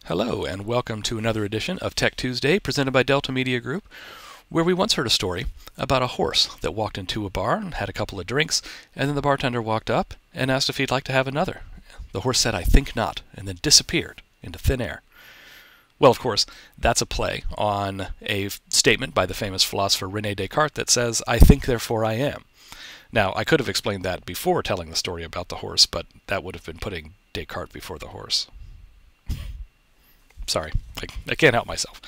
Hello, and welcome to another edition of Tech Tuesday presented by Delta Media Group, where we once heard a story about a horse that walked into a bar and had a couple of drinks, and then the bartender walked up and asked if he'd like to have another. The horse said, "I think not," and then disappeared into thin air. Well, of course, that's a play on a statement by the famous philosopher René Descartes that says, "I think, therefore I am." Now, I could have explained that before telling the story about the horse, but that would have been putting Descartes before the horse. Sorry, I can't help myself.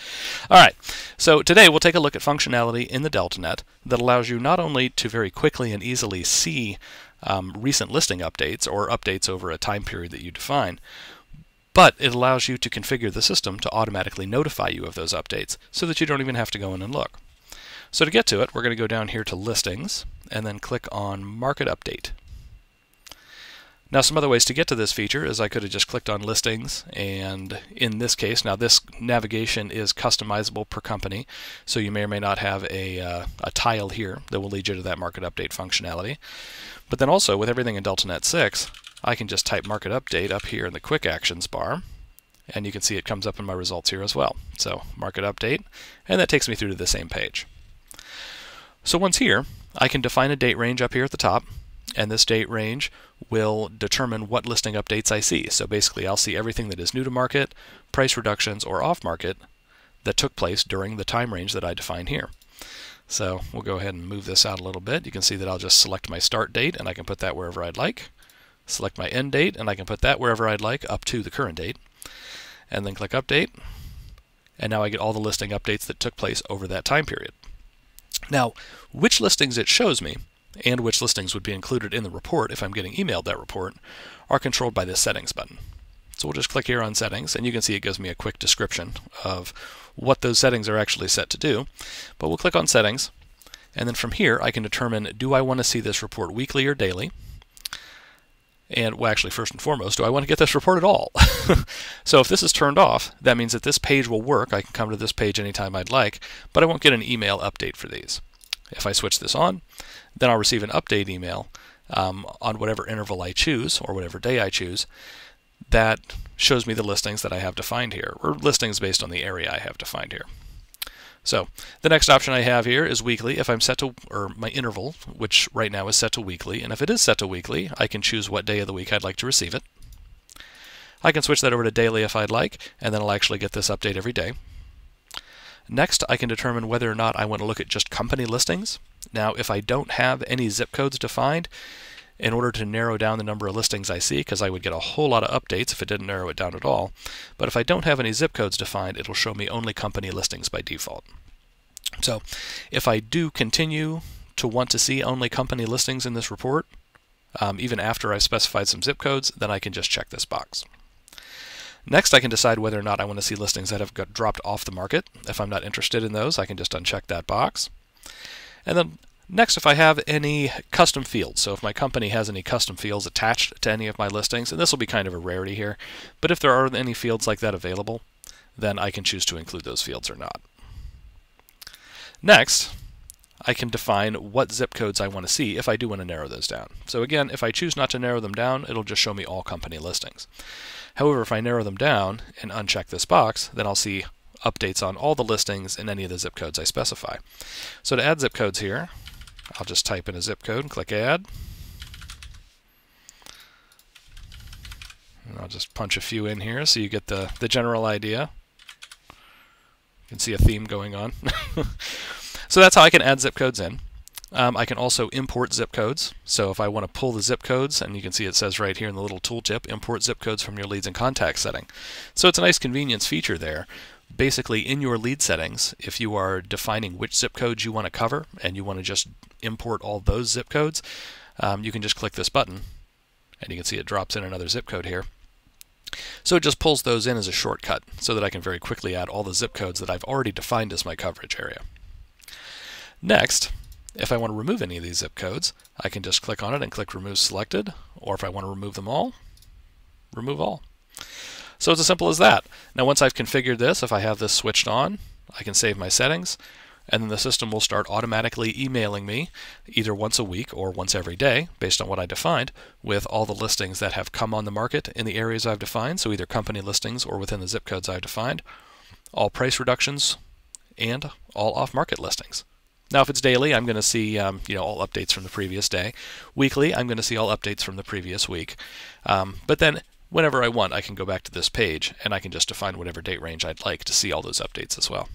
All right, so today we'll take a look at functionality in the DeltaNet that allows you not only to very quickly and easily see recent listing updates or updates over a time period that you define, but it allows you to configure the system to automatically notify you of those updates so that you don't even have to go in and look. So to get to it, we're going to go down here to Listings and then click on Market Update. Now, some other ways to get to this feature is I could have just clicked on Listings, and in this case, now this navigation is customizable per company, so you may or may not have a tile here that will lead you to that Market Update functionality. But then also, with everything in DeltaNet 6, I can just type Market Update up here in the Quick Actions bar, and you can see it comes up in my results here as well. So, Market Update, and that takes me through to the same page. So once here, I can define a date range up here at the top, and this date range will determine what listing updates I see. So basically I'll see everything that is new to market, price reductions, or off market that took place during the time range that I define here. So we'll go ahead and move this out a little bit. You can see that I'll just select my start date and I can put that wherever I'd like. Select my end date and I can put that wherever I'd like up to the current date. And then click Update. And now I get all the listing updates that took place over that time period. Now, which listings it shows me and which listings would be included in the report if I'm getting emailed that report are controlled by this Settings button. So we'll just click here on Settings, and you can see it gives me a quick description of what those settings are actually set to do. But we'll click on Settings, and then from here I can determine, do I want to see this report weekly or daily? And, well, actually, first and foremost, do I want to get this report at all? So if this is turned off, that means that this page will work. I can come to this page anytime I'd like, but I won't get an email update for these. If I switch this on, then I'll receive an update email on whatever interval I choose or whatever day I choose that shows me the listings that I have defined here, or listings based on the area I have defined here. So the next option I have here is weekly. If I'm set to, or my interval, which right now is set to weekly, and if it is set to weekly, I can choose what day of the week I'd like to receive it. I can switch that over to daily if I'd like, and then I'll actually get this update every day. Next, I can determine whether or not I want to look at just company listings. Now, if I don't have any zip codes defined, in order to narrow down the number of listings I see, because I would get a whole lot of updates if it didn't narrow it down at all, but if I don't have any zip codes defined, it'll show me only company listings by default. So, if I do continue to want to see only company listings in this report, even after I've specified some zip codes, then I can just check this box. Next, I can decide whether or not I want to see listings that have got dropped off the market. If I'm not interested in those, I can just uncheck that box. And then next, if I have any custom fields, so if my company has any custom fields attached to any of my listings, and this will be kind of a rarity here, but if there are any fields like that available, then I can choose to include those fields or not. Next, I can define what zip codes I want to see if I do want to narrow those down. So again, if I choose not to narrow them down, it'll just show me all company listings. However, if I narrow them down and uncheck this box, then I'll see updates on all the listings in any of the zip codes I specify. So to add zip codes here, I'll just type in a zip code and click Add. And I'll just punch a few in here so you get the general idea. You can see a theme going on. So that's how I can add zip codes in. I can also import zip codes. So if I want to pull the zip codes, and you can see it says right here in the little tooltip, import zip codes from your leads and contacts setting. So it's a nice convenience feature there. Basically, in your lead settings, if you are defining which zip codes you want to cover, and you want to just import all those zip codes, you can just click this button, and you can see it drops in another zip code here. So it just pulls those in as a shortcut, so that I can very quickly add all the zip codes that I've already defined as my coverage area. Next, if I want to remove any of these zip codes, I can just click on it and click Remove Selected, or if I want to remove them all, remove all. So it's as simple as that. Now once I've configured this, if I have this switched on, I can save my settings, and then the system will start automatically emailing me either once a week or once every day, based on what I defined, with all the listings that have come on the market in the areas I've defined, so either company listings or within the zip codes I've defined, all price reductions, and all off-market listings. Now, if it's daily, I'm going to see all updates from the previous day. Weekly, I'm going to see all updates from the previous week. But then, whenever I want, I can go back to this page, and I can just define whatever date range I'd like to see all those updates as well.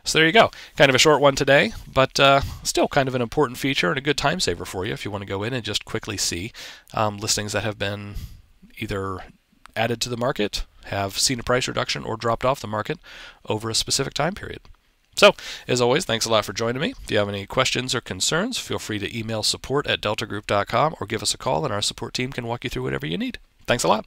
So there you go. Kind of a short one today, but still kind of an important feature and a good time saver for you if you want to go in and just quickly see listings that have been either added to the market, have seen a price reduction, or dropped off the market over a specific time period. So, as always, thanks a lot for joining me. If you have any questions or concerns, feel free to email support@deltagroup.com or give us a call, and our support team can walk you through whatever you need. Thanks a lot.